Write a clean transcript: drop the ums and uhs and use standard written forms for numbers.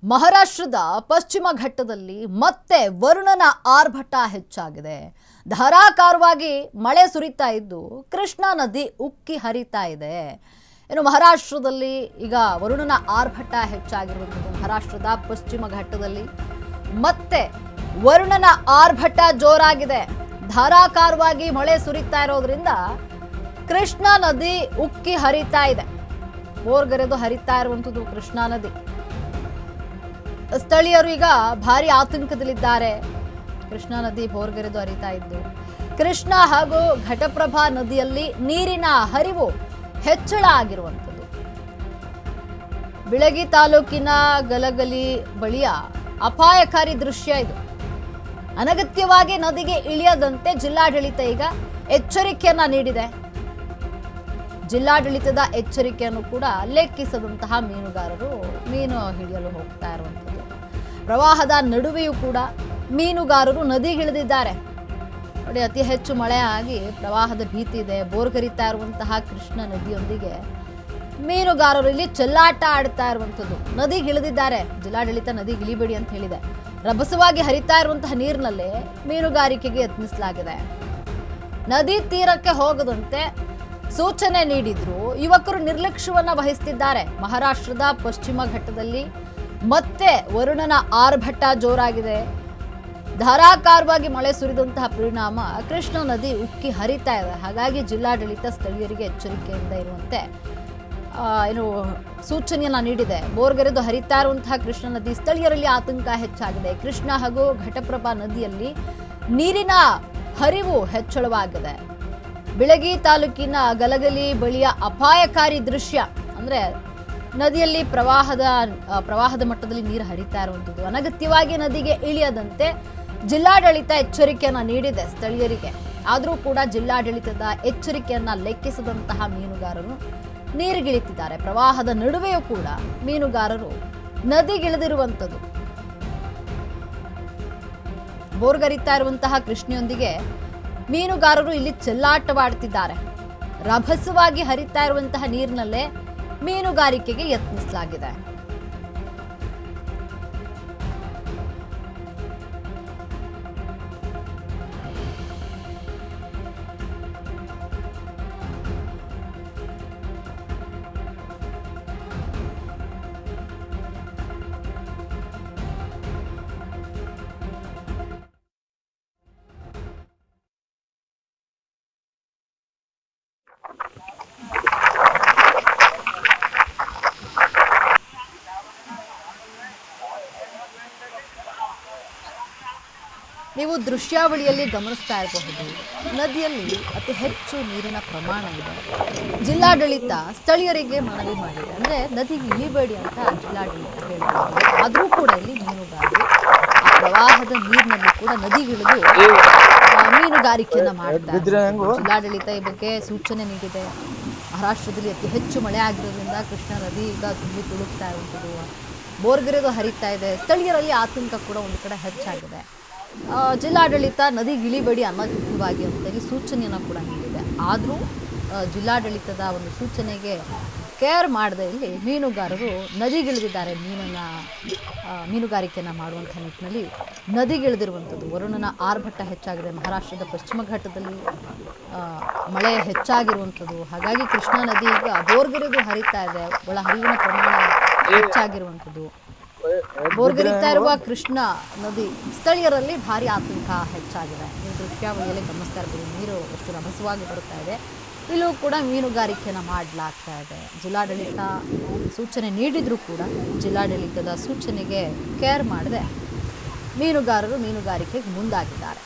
ಮಹಾರಾಷ್ಟ್ರದ ಪಶ್ಚಿಮ ಘಟ್ಟದಲ್ಲಿ ಮತ್ತೆ ವರುಣನ ಆರ್ಭಟ ಹೆಚ್ಚಾಗಿದೆ. ಧಾರಾಕಾರವಾಗಿ ಮಳೆ ಸುರಿತಾ ಇದ್ದು ಕೃಷ್ಣಾ ನದಿ ಉಕ್ಕಿ ಹರಿತಾ ಇದೆ. ಇನ್ನು ಮಹಾರಾಷ್ಟ್ರದಲ್ಲಿ ಈಗ ವರುಣನ ಆರ್ಭಟ ಹೆಚ್ಚಾಗಿರುವಂಥದ್ದು. ಮಹಾರಾಷ್ಟ್ರದ ಪಶ್ಚಿಮ ಘಟ್ಟದಲ್ಲಿ ಮತ್ತೆ ವರುಣನ ಆರ್ಭಟ ಜೋರಾಗಿದೆ. ಧಾರಾಕಾರವಾಗಿ ಮಳೆ ಸುರಿತಾ ಇರೋದ್ರಿಂದ ಕೃಷ್ಣಾ ನದಿ ಉಕ್ಕಿ ಹರಿತಾ ಇದೆ. ಬೋರ್ಗರೆದು ಹರಿತಾ ಇರುವಂಥದ್ದು ಕೃಷ್ಣಾ ನದಿ. ಸ್ಥಳೀಯರು ಈಗ ಭಾರಿ ಆತಂಕದಲ್ಲಿದ್ದಾರೆ. ಕೃಷ್ಣಾ ನದಿ ಬೋರ್ಗರೆದು ಹರಿತಾ ಇದ್ದು ಕೃಷ್ಣಾ ಹಾಗೂ ಘಟಪ್ರಭಾ ನದಿಯಲ್ಲಿ ನೀರಿನ ಹರಿವು ಹೆಚ್ಚಳ ಆಗಿರುವಂಥದ್ದು. ಬಿಳಗಿ ತಾಲೂಕಿನ ಗಲಗಲಿ ಬಳಿಯ ಅಪಾಯಕಾರಿ ದೃಶ್ಯ ಇದು. ಅನಗತ್ಯವಾಗಿ ನದಿಗೆ ಇಳಿಯದಂತೆ ಜಿಲ್ಲಾಡಳಿತ ಈಗ ಎಚ್ಚರಿಕೆಯನ್ನ ನೀಡಿದೆ. ಜಿಲ್ಲಾಡಳಿತದ ಎಚ್ಚರಿಕೆಯನ್ನು ಕೂಡ ಲೆಕ್ಕಿಸದಂತಹ ಮೀನುಗಾರರು ಮೀನು ಹಿಡಿಯಲು ಹೋಗ್ತಾ ಇರುವಂಥದ್ದು. ಪ್ರವಾಹದ ನಡುವೆಯೂ ಕೂಡ ಮೀನುಗಾರರು ನದಿಗಿಳಿದಿದ್ದಾರೆ. ನೋಡಿ, ಅತಿ ಹೆಚ್ಚು ಮಳೆ ಆಗಿ ಪ್ರವಾಹದ ಭೀತಿ ಇದೆ. ಬೋರ್ಗರಿತಾ ಇರುವಂತಹ ಕೃಷ್ಣಾ ನದಿಯೊಂದಿಗೆ ಮೀನುಗಾರರು ಇಲ್ಲಿ ಚೆಲ್ಲಾಟ ಆಡ್ತಾ ಇರುವಂಥದ್ದು. ನದಿಗಿಳಿದಿದ್ದಾರೆ. ಜಿಲ್ಲಾಡಳಿತ ನದಿಗಿಳಿಬೇಡಿ ಅಂತ ಹೇಳಿದೆ. ರಭಸವಾಗಿ ಹರಿತಾ ಇರುವಂತಹ ನೀರಿನಲ್ಲೇ ಮೀನುಗಾರಿಕೆಗೆ ಯತ್ನಿಸಲಾಗಿದೆ. ನದಿ ತೀರಕ್ಕೆ ಹೋಗದಂತೆ ಸೂಚನೆ ನೀಡಿದ್ರು ಯುವಕರು ನಿರ್ಲಕ್ಷ್ಯವನ್ನ ವಹಿಸುತ್ತಿದ್ದಾರೆ. ಮಹಾರಾಷ್ಟ್ರದ ಪಶ್ಚಿಮ ಘಟ್ಟದಲ್ಲಿ ಮತ್ತೆ ವರುಣನ ಆರ್ಭಟ ಜೋರಾಗಿದೆ. ಧಾರಾಕಾರವಾಗಿ ಮಳೆ ಸುರಿದಂತಹ ಪರಿಣಾಮ ಕೃಷ್ಣಾ ನದಿ ಉಕ್ಕಿ ಹರಿತಾ ಇದೆ. ಹಾಗಾಗಿ ಜಿಲ್ಲಾಡಳಿತ ಸ್ಥಳೀಯರಿಗೆ ಎಚ್ಚರಿಕೆಯಿಂದ ಇರುವಂತೆ ಸೂಚನೆಯನ್ನ ನೀಡಿದೆ. ಬೋರ್ಗರೆದು ಹರಿತಾ ಇರುವಂತಹ ಕೃಷ್ಣಾ ನದಿ ಸ್ಥಳೀಯರಲ್ಲಿ ಆತಂಕ ಹೆಚ್ಚಾಗಿದೆ. ಕೃಷ್ಣಾ ಹಾಗೂ ಘಟಪ್ರಭಾ ನದಿಯಲ್ಲಿ ನೀರಿನ ಹರಿವು ಹೆಚ್ಚಳವಾಗಿದೆ. ಬಿಳಗಿ ತಾಲೂಕಿನ ಗಲಗಲಿ ಬಳಿಯ ಅಪಾಯಕಾರಿ ದೃಶ್ಯ ಅಂದ್ರೆ ನದಿಯಲ್ಲಿ ಪ್ರವಾಹದ ಮಟ್ಟದಲ್ಲಿ ನೀರು ಹರಿತಾ ಇರುವಂಥದ್ದು. ಅನಗತ್ಯವಾಗಿ ನದಿಗೆ ಇಳಿಯದಂತೆ ಜಿಲ್ಲಾಡಳಿತ ಎಚ್ಚರಿಕೆಯನ್ನ ನೀಡಿದೆ ಸ್ಥಳೀಯರಿಗೆ. ಆದರೂ ಕೂಡ ಜಿಲ್ಲಾಡಳಿತದ ಎಚ್ಚರಿಕೆಯನ್ನ ಲೆಕ್ಕಿಸದಂತಹ ಮೀನುಗಾರರು ನೀರಿಗಿಳಿತಿದ್ದಾರೆ. ಪ್ರವಾಹದ ನಡುವೆಯೂ ಕೂಡ ಮೀನುಗಾರರು ನದಿಗಿಳಿದಿರುವಂಥದ್ದು. ಬೋರ್ಗರಿತಾ ಇರುವಂತಹ ಕೃಷ್ಣೆಯೊಂದಿಗೆ ಮೀನುಗಾರರು ಇಲ್ಲಿ ಚೆಲ್ಲಾಟವಾಡ್ತಿದ್ದಾರೆ. ರಭಸವಾಗಿ ಹರಿತಾ ಇರುವಂತಹ ನೀರಿನಲ್ಲೇ ಮೀನುಗಾರಿಕೆಗೆ ಯತ್ನಿಸಲಾಗಿದೆ. ನೀವು ದೃಶ್ಯಾವಳಿಯಲ್ಲಿ ಗಮನಿಸ್ತಾ ಇರಬಹುದು, ನದಿಯಲ್ಲಿ ಅತಿ ಹೆಚ್ಚು ನೀರಿನ ಪ್ರಮಾಣ ಇದೆ. ಜಿಲ್ಲಾಡಳಿತ ಸ್ಥಳೀಯರಿಗೆ ಮನವಿ ಮಾಡಿದೆ. ಅಂದರೆ ನದಿಗೆ ಇಳಿಬೇಡಿ ಅಂತ ಜಿಲ್ಲಾಡಳಿತ ಹೇಳಿದ್ದಾರೆ. ಆದರೂ ಕೂಡ ಇಲ್ಲಿ ಮೀನುಗಾರರು ಪ್ರವಾಹದ ನೀರಿನಲ್ಲಿ ಕೂಡ ನದಿಗಿಳಿದು ಮೀನುಗಾರಿಕೆಯನ್ನು ಮಾಡ್ತಾರೆ. ಜಿಲ್ಲಾಡಳಿತ ಈ ಬಗ್ಗೆ ಸೂಚನೆ ನೀಡಿದೆ. ಮಹಾರಾಷ್ಟ್ರದಲ್ಲಿ ಅತಿ ಹೆಚ್ಚು ಮಳೆ ಆಗಿರೋದ್ರಿಂದ ಕೃಷ್ಣಾ ನದಿ ಈಗ ತುಂಬಿ ತುಳುಕ್ತಾ ಇರುವಂಥದ್ದು. ಬೋರ್ಗರೆದು ಹರಿತಾ ಇದೆ. ಸ್ಥಳೀಯರಲ್ಲಿ ಆತಂಕ ಕೂಡ ಒಂದು ಕಡೆ ಹೆಚ್ಚಾಗಿದೆ. ಜಿಲ್ಲಾಡಳಿತ ನದಿಗಿಳಿಬೇಡಿ ಅನಗತ್ಯವಾಗಿ ಅಂತ ಹೇಳಿ ಸೂಚನೆಯನ್ನು ಕೂಡ ನೀಡಿದೆ. ಆದರೂ ಜಿಲ್ಲಾಡಳಿತದ ಒಂದು ಸೂಚನೆಗೆ ಕೇರ್ ಮಾಡದೆ ಇಲ್ಲಿ ಮೀನುಗಾರರು ನದಿಗಿಳಿದಿದ್ದಾರೆ. ಮೀನುಗಾರಿಕೆಯನ್ನು ಮಾಡುವಂಥ ನಿಟ್ಟಿನಲ್ಲಿ ನದಿಗಿಳಿದಿರುವಂಥದ್ದು. ವರುಣನ ಆರ್ಭಟ ಹೆಚ್ಚಾಗಿದೆ. ಮಹಾರಾಷ್ಟ್ರದ ಪಶ್ಚಿಮ ಘಟ್ಟದಲ್ಲಿ ಮಳೆ ಹೆಚ್ಚಾಗಿರುವಂಥದ್ದು. ಹಾಗಾಗಿ ಕೃಷ್ಣಾ ನದಿ ಈಗ ಬೋರ್ಗರೆದು ಹರಿತಾ ಇದೆ. ಒಳಹರಿವಿನ ಪ್ರಮಾಣ ಹೆಚ್ಚಾಗಿರುವಂಥದ್ದು. ಬೋರ್ಗರಿತಾ ಇರುವ ಕೃಷ್ಣಾ ನದಿ ಸ್ಥಳೀಯರಲ್ಲಿ ಭಾರಿ ಆತಂಕ ಹೆಚ್ಚಾಗಿದೆ. ನೀವು ದೃಶ್ಯಾವಳಿಯಲ್ಲಿ ಗಮನಿಸ್ತಾ ಇರ್ಬೋದು, ನೀರು ಎಷ್ಟು ರಭಸವಾಗಿ ಬರುತ್ತಾ ಇದೆ. ಇಲ್ಲೂ ಕೂಡ ಮೀನುಗಾರಿಕೆಯನ್ನು ಮಾಡಲಾಗ್ತಾ ಇದೆ. ಜಿಲ್ಲಾಡಳಿತ ಸೂಚನೆ ನೀಡಿದರೂ ಕೂಡ ಜಿಲ್ಲಾಡಳಿತದ ಸೂಚನೆಗೆ ಕೇರ್ ಮಾಡದೆ ಮೀನುಗಾರರು ಮೀನುಗಾರಿಕೆಗೆ ಮುಂದಾಗಿದ್ದಾರೆ.